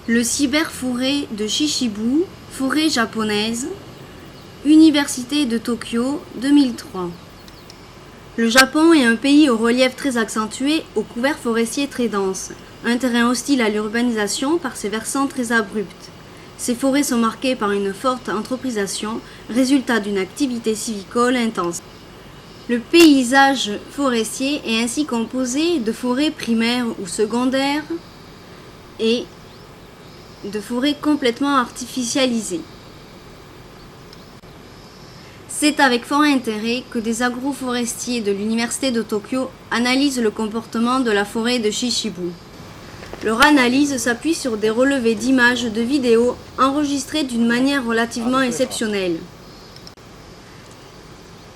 Le cyberforêt de Chichibu, forêt japonaise, Université de Tokyo, 2003. Le Japon est un pays au relief très accentué, au couvert forestier très dense, un terrain hostile à l'urbanisation par ses versants très abrupts. Ces forêts sont marquées par une forte anthropisation, résultat d'une activité sylvicole intense. Le paysage forestier est ainsi composé de forêts primaires ou secondaires et de forêts complètement artificialisées. C'est avec fort intérêt que des agroforestiers de l'Université de Tokyo analysent le comportement de la forêt de Chichibu. Leur analyse s'appuie sur des relevés d'images de vidéos enregistrées d'une manière relativement exceptionnelle.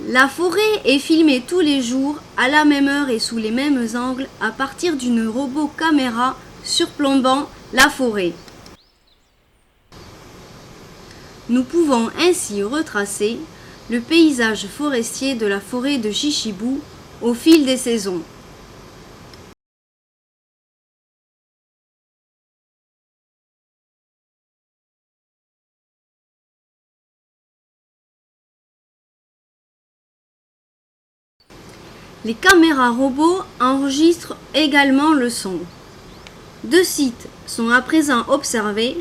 La forêt est filmée tous les jours, à la même heure et sous les mêmes angles, à partir d'une robot caméra surplombant la forêt. Nous pouvons ainsi retracer le paysage forestier de la forêt de Chichibu au fil des saisons. Les caméras robots enregistrent également le son. 2 sites sont à présent observés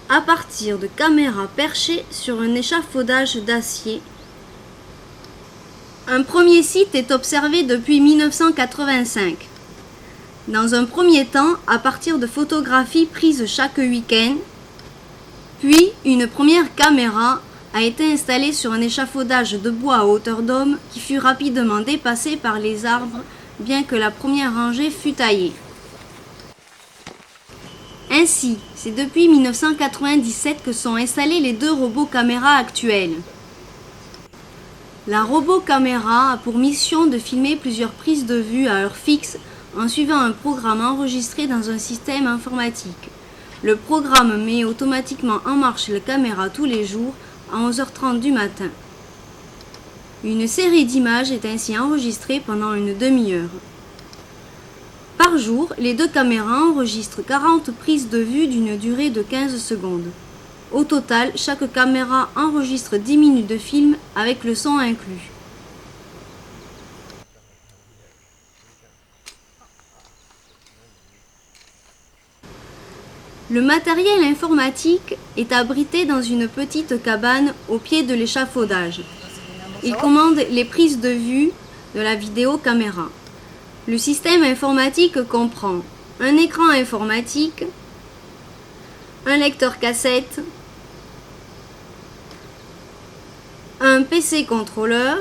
à partir de caméras perchées sur un échafaudage d'acier. Un premier site est observé depuis 1985. Dans un premier temps, à partir de photographies prises chaque week-end, puis une première caméra a été installée sur un échafaudage de bois à hauteur d'homme qui fut rapidement dépassé par les arbres, bien que la première rangée fût taillée. Ainsi, c'est depuis 1997 que sont installés les 2 robots caméras actuels. La robot caméra a pour mission de filmer plusieurs prises de vue à heure fixe en suivant un programme enregistré dans un système informatique. Le programme met automatiquement en marche la caméra tous les jours à 11h30 du matin. Une série d'images est ainsi enregistrée pendant une demi-heure. Par jour, les 2 caméras enregistrent 40 prises de vue d'une durée de 15 secondes. Au total, chaque caméra enregistre 10 minutes de film avec le son inclus. Le matériel informatique est abrité dans une petite cabane au pied de l'échafaudage. Il commande les prises de vue de la vidéocaméra. Le système informatique comprend un écran informatique, un lecteur cassette, un PC contrôleur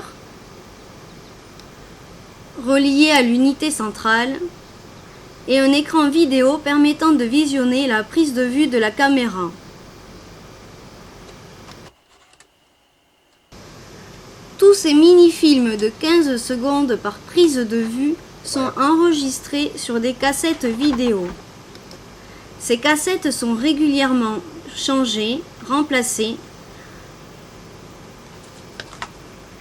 relié à l'unité centrale et un écran vidéo permettant de visionner la prise de vue de la caméra. Tous ces mini-films de 15 secondes par prise de vue sont enregistrés sur des cassettes vidéo. Ces cassettes sont régulièrement changées, remplacées,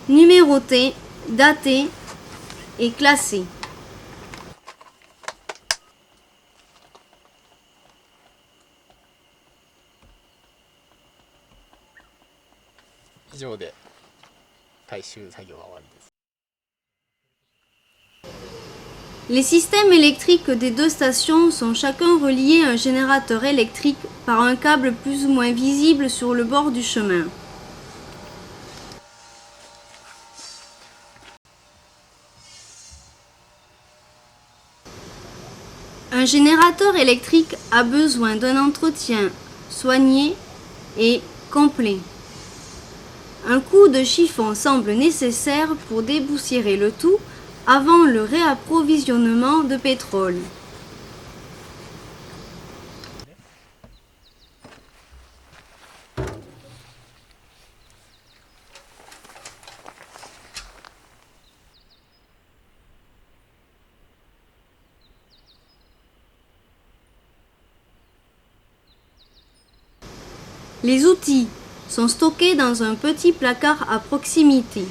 numérotées, datées et classées. Les systèmes électriques des 2 stations sont chacun reliés à un générateur électrique par un câble plus ou moins visible sur le bord du chemin. Un générateur électrique a besoin d'un entretien soigné et complet. Un coup de chiffon semble nécessaire pour déboussiérer le tout avant le réapprovisionnement de pétrole. Les outils sont stockés dans un petit placard à proximité.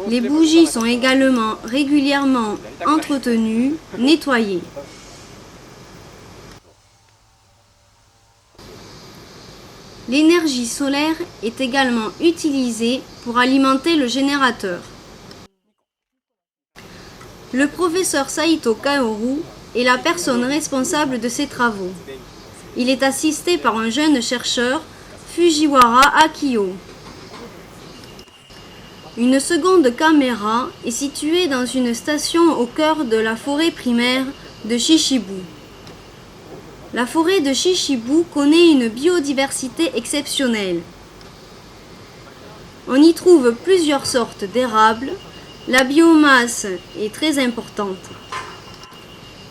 Les bougies sont également régulièrement entretenues, nettoyées. L'énergie solaire est également utilisée pour alimenter le générateur. Le professeur Saito Kaoru est la personne responsable de ces travaux. Il est assisté par un jeune chercheur, Fujiwara Akio. Une seconde caméra est située dans une station au cœur de la forêt primaire de Shishibu. La forêt de Shishibu connaît une biodiversité exceptionnelle. On y trouve plusieurs sortes d'érables. La biomasse est très importante.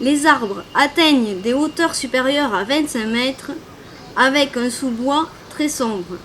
Les arbres atteignent des hauteurs supérieures à 25 mètres avec un sous-bois très sombre.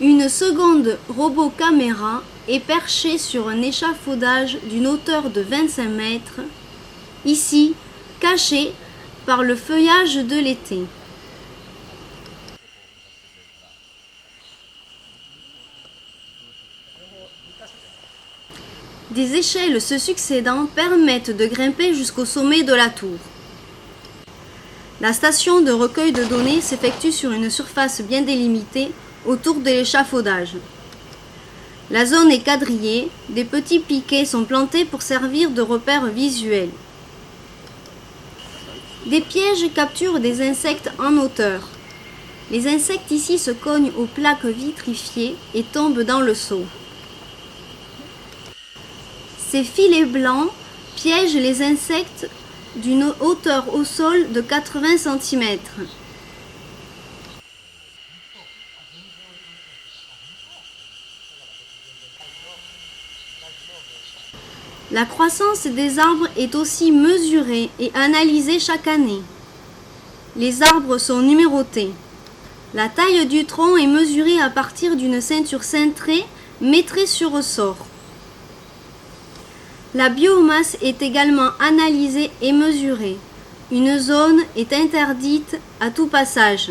Une seconde robot caméra est perchée sur un échafaudage d'une hauteur de 25 mètres, ici caché par le feuillage de l'été. Des échelles se succédant permettent de grimper jusqu'au sommet de la tour. La station de recueil de données s'effectue sur une surface bien délimitée autour de l'échafaudage. La zone est quadrillée, des petits piquets sont plantés pour servir de repères visuels. Des pièges capturent des insectes en hauteur. Les insectes ici se cognent aux plaques vitrifiées et tombent dans le seau. Ces filets blancs piègent les insectes d'une hauteur au sol de 80 cm. La croissance des arbres est aussi mesurée et analysée chaque année. Les arbres sont numérotés. La taille du tronc est mesurée à partir d'une ceinture cintrée métrée sur ressort. La biomasse est également analysée et mesurée. Une zone est interdite à tout passage.